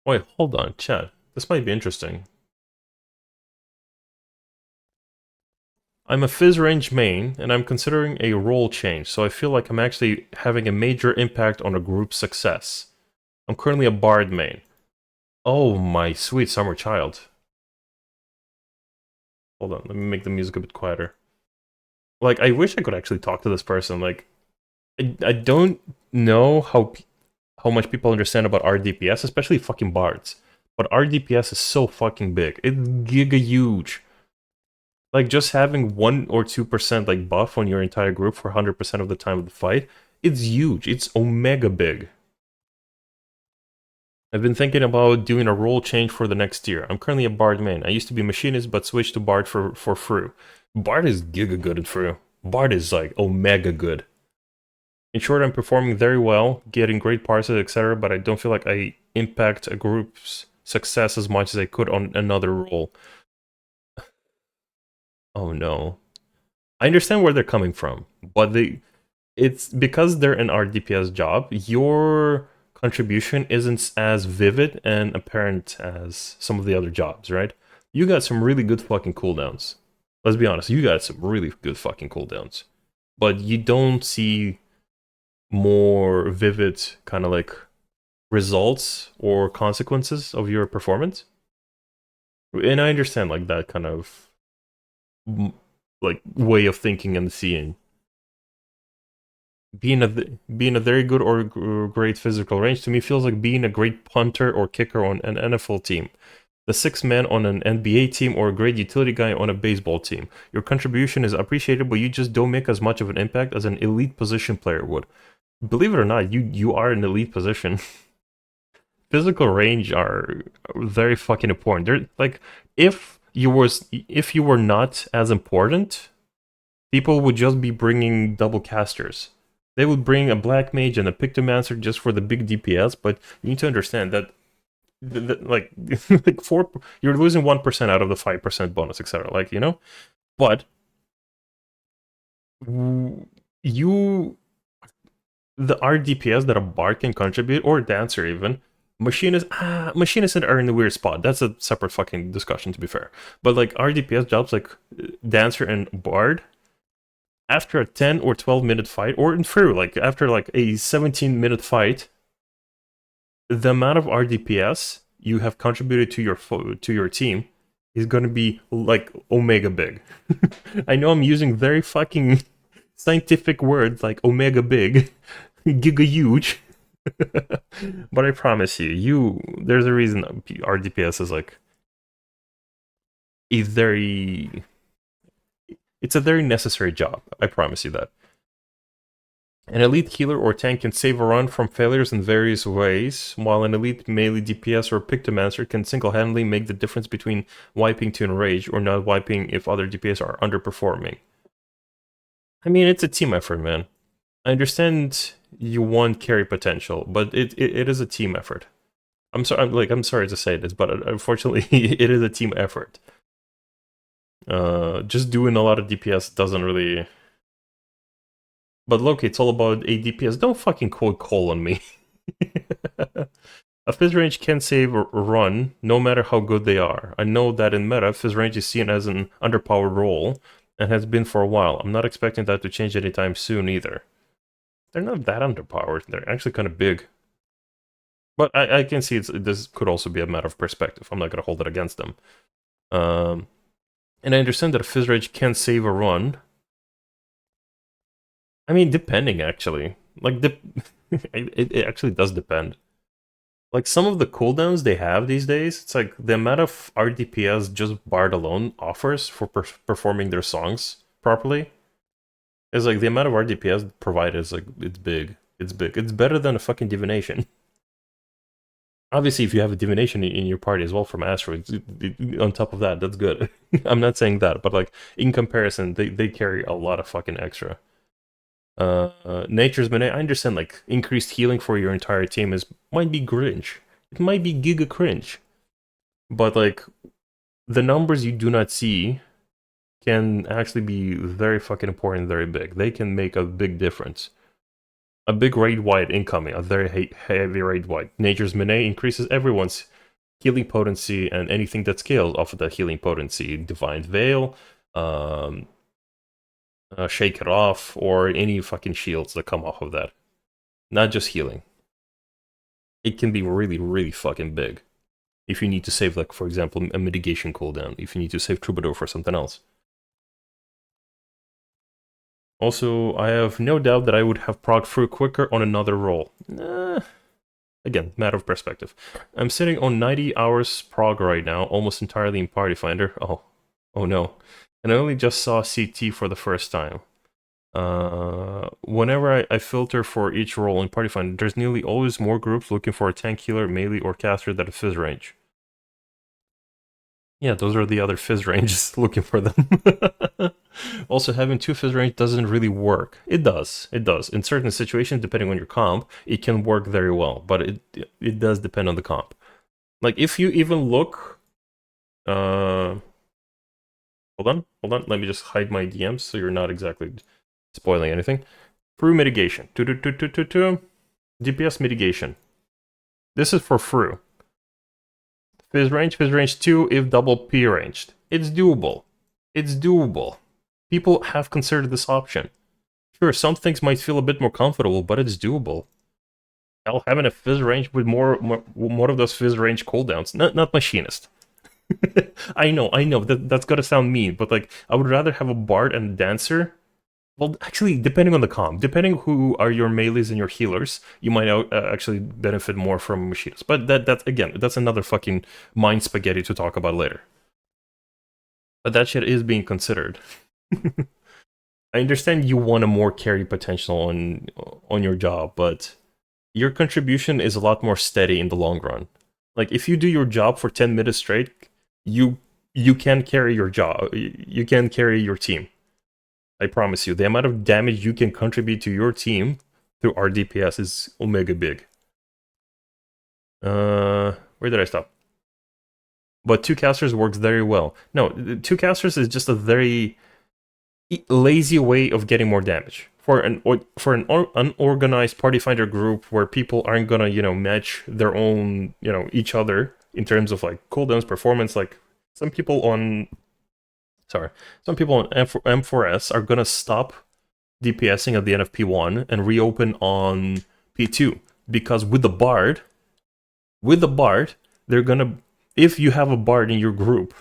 Wait, hold on, chat. This might be interesting. I'm a Phys range main, and I'm considering a role change, so I feel like I'm actually having a major impact on a group's success. I'm currently a Bard main. Oh, my sweet summer child. Hold on, let me make the music a bit quieter. Like, I wish I could actually talk to this person. Like, I don't know how much people understand about rdps, especially fucking bards. But rdps is so fucking big. It's giga huge. Like, just having 1 or 2% like buff on your entire group for 100% of the time of the fight, it's huge. It's omega big. I've been thinking about doing a role change for the next year. I'm currently a Bard main. I used to be Machinist, but switched to Bard for Fru. Bard is giga good at Fru. Bard is like omega good. In short, I'm performing very well, getting great parses, etc., but I don't feel like I impact a group's success as much as I could on another role. Oh no. I understand where they're coming from, but it's because they're an RDPS job, your contribution isn't as vivid and apparent as some of the other jobs, right? You got some really good fucking cooldowns. Let's be honest, you got some really good fucking cooldowns. But you don't see more vivid kind of like results or consequences of your performance. And I understand like that kind of like way of thinking and seeing. Being a very good or great physical range to me feels like being a great punter or kicker on an NFL team, the sixth man on an NBA team, or a great utility guy on a baseball team. Your contribution is appreciated, but you just don't make as much of an impact as an elite position player would. Believe it or not, you are an elite position. Physical range are very fucking important. They're like if you were not as important, people would just be bringing double casters. They would bring a black mage and a pictomancer just for the big DPS, but you need to understand that like like you're losing 1% out of the 5% bonus, etc. Like, you know? But you the RDPS that a bard can contribute, or a dancer even, machinists are in a weird spot. That's a separate fucking discussion, to be fair. But like RDPS jobs like dancer and bard, after a 10 or 12 minute fight, or in through like after like a 17-minute fight, the amount of rdps you have contributed to your team is going to be like omega big. I know I'm using very fucking scientific words like omega big, giga huge, but I promise you there's a reason rdps is like a very it's a very necessary job. I promise you that. An elite healer or tank can save a run from failures in various ways, while an elite melee DPS or pictomancer can single-handedly make the difference between wiping to enrage or not wiping if other DPS are underperforming. I mean, it's a team effort, man. I understand you want carry potential, but it is a team effort. I'm sorry to say this, but unfortunately, it is a team effort. Just doing a lot of DPS doesn't really. But look, it's all about ADPS. Don't fucking quote Cole on me. A Phys range can save a run, no matter how good they are. I know that in meta, Phys range is seen as an underpowered role, and has been for a while. I'm not expecting that to change anytime soon either. They're not that underpowered. They're actually kind of big. But I can see this could also be a matter of perspective. I'm not going to hold it against them. And I understand that a Phys range can save a run. I mean, depending, actually. Like, it actually does depend. Like, some of the cooldowns they have these days, it's like the amount of RDPS just Bard alone offers for performing their songs properly is like the amount of RDPS provided is like, it's big. It's big. It's better than a fucking divination. Obviously, if you have a divination in your party as well from asteroids, on top of that, that's good. I'm not saying that, but like, in comparison, they carry a lot of fucking extra. Nature's Mana, I understand like increased healing for your entire team might be cringe. It might be giga cringe. But like the numbers you do not see can actually be very fucking important, very big. They can make a big difference. A big raid wide incoming, a very heavy raid wide. Nature's Mana increases everyone's healing potency and anything that scales off of that healing potency. Divine Veil, Shake It Off, or any fucking shields that come off of that. Not just healing. It can be really, really fucking big. If you need to save, like, for example, a mitigation cooldown. If you need to save Troubadour for something else. Also, I have no doubt that I would have procced through quicker on another roll. Again, matter of perspective. I'm sitting on 90 hours prog right now, almost entirely in Party Finder. Oh no. And I only just saw CT for the first time. Whenever I filter for each role in Party Finder, there's nearly always more groups looking for a tank healer, melee, or caster that have Phys range. Yeah, those are the other Phys ranges looking for them. Also, having 2 Phys range doesn't really work. It does. In certain situations, depending on your comp, it can work very well, but it does depend on the comp. Like, if you even look... hold on, let me just hide my DMs so you're not exactly spoiling anything. Through mitigation. DPS mitigation. This is for through. Phys range 2 if double P ranged. It's doable. People have considered this option. Sure, some things might feel a bit more comfortable, but it's doable. Hell, having a Phys range with more of those Phys range cooldowns. Not machinist. I know, that's gotta sound mean, but like, I would rather have a bard and a dancer. Well, actually, depending on the comp, depending who are your melees and your healers, you might actually benefit more from machinists. But that's another fucking mind spaghetti to talk about later. But that shit is being considered. I understand you want a more carry potential on your job, but your contribution is a lot more steady in the long run. Like, if you do your job for 10 minutes straight, you can carry your job. You can carry your team. I promise you, the amount of damage you can contribute to your team through rdps is omega big. Where did I stop? But 2 casters works very well. No, 2 casters is just a very lazy way of getting more damage. For an unorganized Party Finder group where people aren't gonna, match their own, each other in terms of like cooldowns, performance, like some people on M4S are gonna stop DPSing at the end of P1 and reopen on P2 because with the bard, they're gonna, if you have a bard in your group,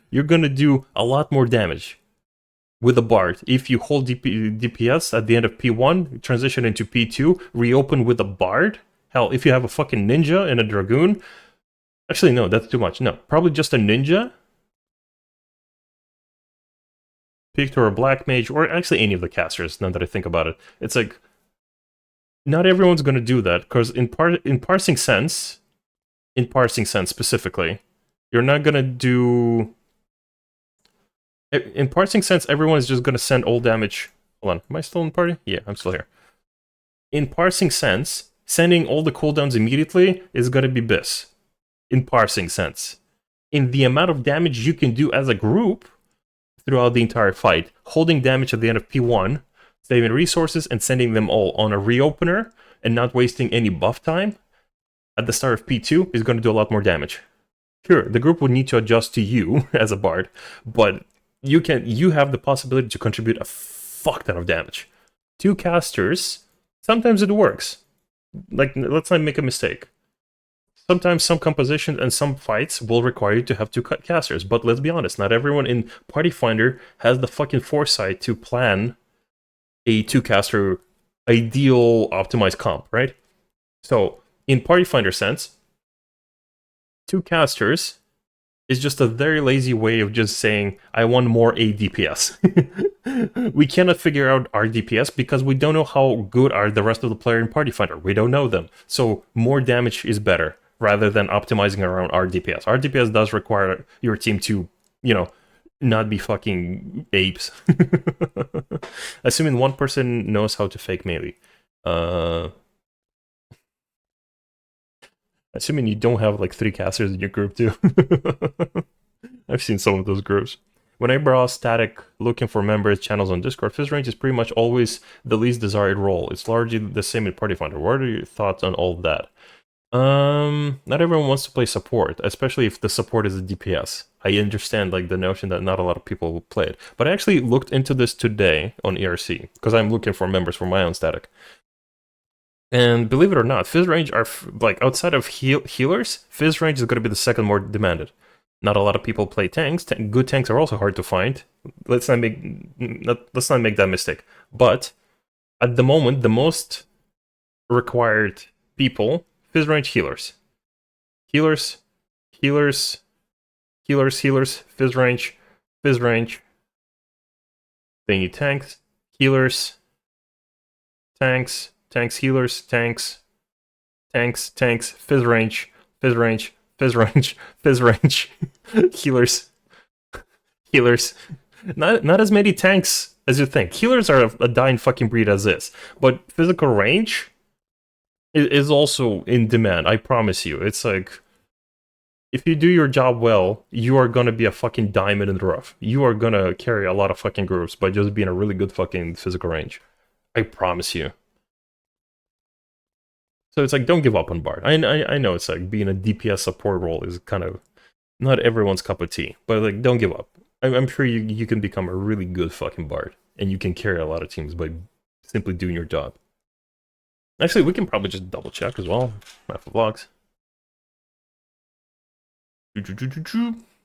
you're gonna do a lot more damage with the bard. If you hold DPS at the end of P1, transition into P2, reopen with a bard. Hell, if you have a fucking ninja and a dragoon, actually no, that's too much. No, probably just a ninja. Picked or a black mage, or actually any of the casters, now that I think about it. It's like, not everyone's gonna do that, because in parsing sense specifically, you're not gonna do... In parsing sense, everyone is just gonna send all damage... Hold on, am I still in party? Yeah, I'm still here. In parsing sense, sending all the cooldowns immediately is gonna be BIS. In parsing sense. In the amount of damage you can do as a group throughout the entire fight, holding damage at the end of P1, saving resources and sending them all on a reopener, and not wasting any buff time at the start of P2 is going to do a lot more damage. Sure, the group would need to adjust to you as a bard, but you have the possibility to contribute a fuck ton of damage. 2 casters, sometimes it works. Like, let's not make a mistake. Sometimes some compositions and some fights will require you to have 2 casters, but let's be honest, not everyone in Party Finder has the fucking foresight to plan a 2-caster ideal optimized comp, right? So, in Party Finder sense, 2 casters is just a very lazy way of just saying, I want more ADPS. We cannot figure out our DPS because we don't know how good are the rest of the player in Party Finder. We don't know them. So, more damage is better, rather than optimizing around our DPS. Our DPS does require your team to, not be fucking apes. Assuming one person knows how to fake melee. Assuming you don't have like 3 casters in your group too. I've seen some of those groups. When I browse static looking for members channels on Discord, Phys range is pretty much always the least desired role. It's largely the same in Party Finder. What are your thoughts on all of that? not everyone wants to play support, especially if the support is a DPS. I understand like the notion that not a lot of people will play it, but I actually looked into this today on ERC because I'm looking for members for my own static. And believe it or not, Phys range are like outside of healers, Phys range is going to be the second more demanded. Not a lot of people play tanks. Good tanks are also hard to find. Let's not make that mistake. But at the moment, the most required people, Phys range healers. Healers, healers, healers, healers, Phys range. They need tanks, healers, tanks, healers, tanks, Phys range, Phys range, healers. Not as many tanks as you think. Healers are a dying fucking breed as is, but physical range is also in demand. I promise you. It's like, if you do your job well, you are gonna be a fucking diamond in the rough. You are gonna carry a lot of fucking groups by just being a really good fucking physical range. I promise you. So it's like, don't give up on Bard. I know it's like being a DPS support role is kind of not everyone's cup of tea, but like, don't give up. I'm sure you can become a really good fucking Bard, and you can carry a lot of teams by simply doing your job. Actually, we can probably just double check as well. Map of logs.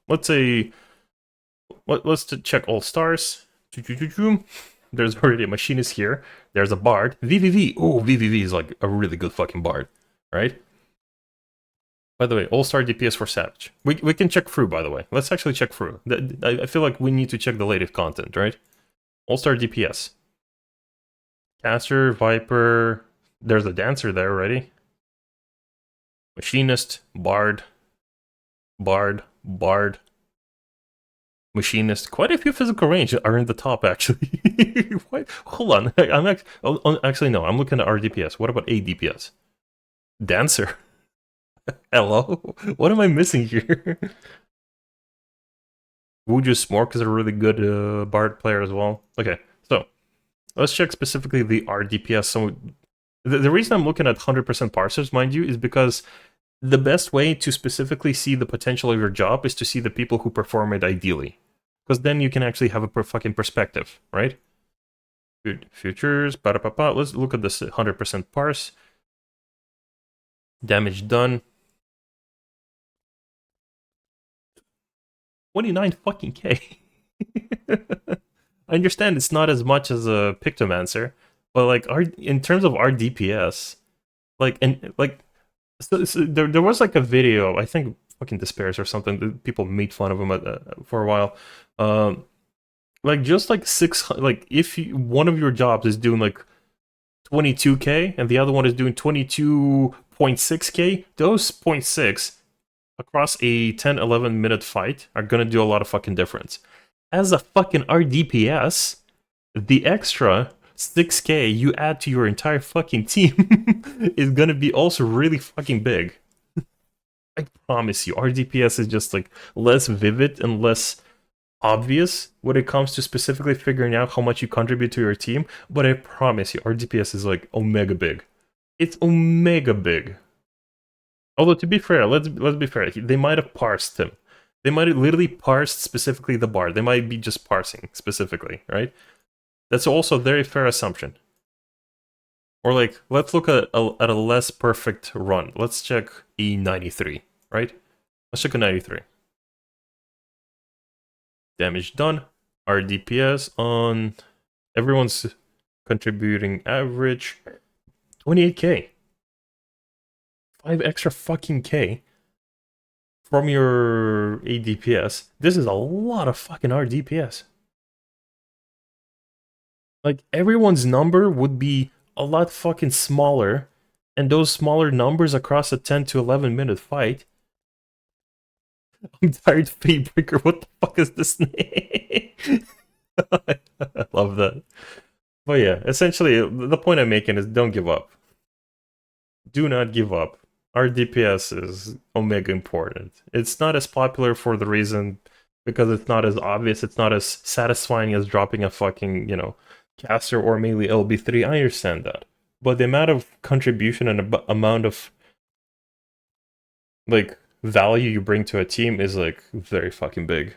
Let's say, let's check all stars. There's already a machinist here. There's a bard. VVV. Oh, VVV is like a really good fucking bard, right? By the way, all-star DPS for Savage. We can check through, by the way. Let's actually check through. I feel like we need to check the latest content, right? All-star DPS. Caster, Viper. There's a dancer there already. Machinist, bard. Machinist. Quite a few physical range are in the top, actually. What? Hold on. Actually, no. I'm looking at RDPS. What about ADPS? Dancer. Hello? What am I missing here? Would you Smork is a really good Bard player as well. Okay, so let's check specifically the RDPS. So the reason I'm looking at 100% parsers, mind you, is because the best way to specifically see the potential of your job is to see the people who perform it ideally. Because then you can actually have a fucking perspective, right? Good futures, let's look at this 100% parse. Damage done. 29 fucking K. I understand it's not as much as a Pictomancer, but like in terms of RDPS, like, and like, so there was like a video, I think fucking Despairs or something, that people made fun of him for a while. Like just like like if one of your jobs is doing like 22K and the other one is doing 22.6K, those 0.6 across a 10-11 minute fight are gonna do a lot of fucking difference. As a fucking RDPS, the extra 6K you add to your entire fucking team is gonna be also really fucking big. I promise you, RDPS is just like less vivid and less obvious when it comes to specifically figuring out how much you contribute to your team, but I promise you, RDPS is like omega big. It's omega big. Although, to be fair, let's be fair, they might have parsed him. They might have literally parsed specifically the bard. They might be just parsing specifically, right? That's also a very fair assumption. Or like, let's look at a less perfect run. Let's check E93, right? Let's check a 93. Damage done. RDPS on everyone's contributing average 28K. 5 extra fucking K from your ADPS. This is a lot of fucking RDPS. Like, everyone's number would be a lot fucking smaller, and those smaller numbers across a 10 to 11 minute fight. I'm tired of Fatebreaker. What the fuck is this name? I love that. But yeah, essentially, the point I'm making is don't give up. Do not give up. RDPS is omega important. It's not as popular for the reason because it's not as obvious, it's not as satisfying as dropping a fucking, you know, caster or melee LB3. I understand that. But the amount of contribution and amount of like value you bring to a team is like very fucking big.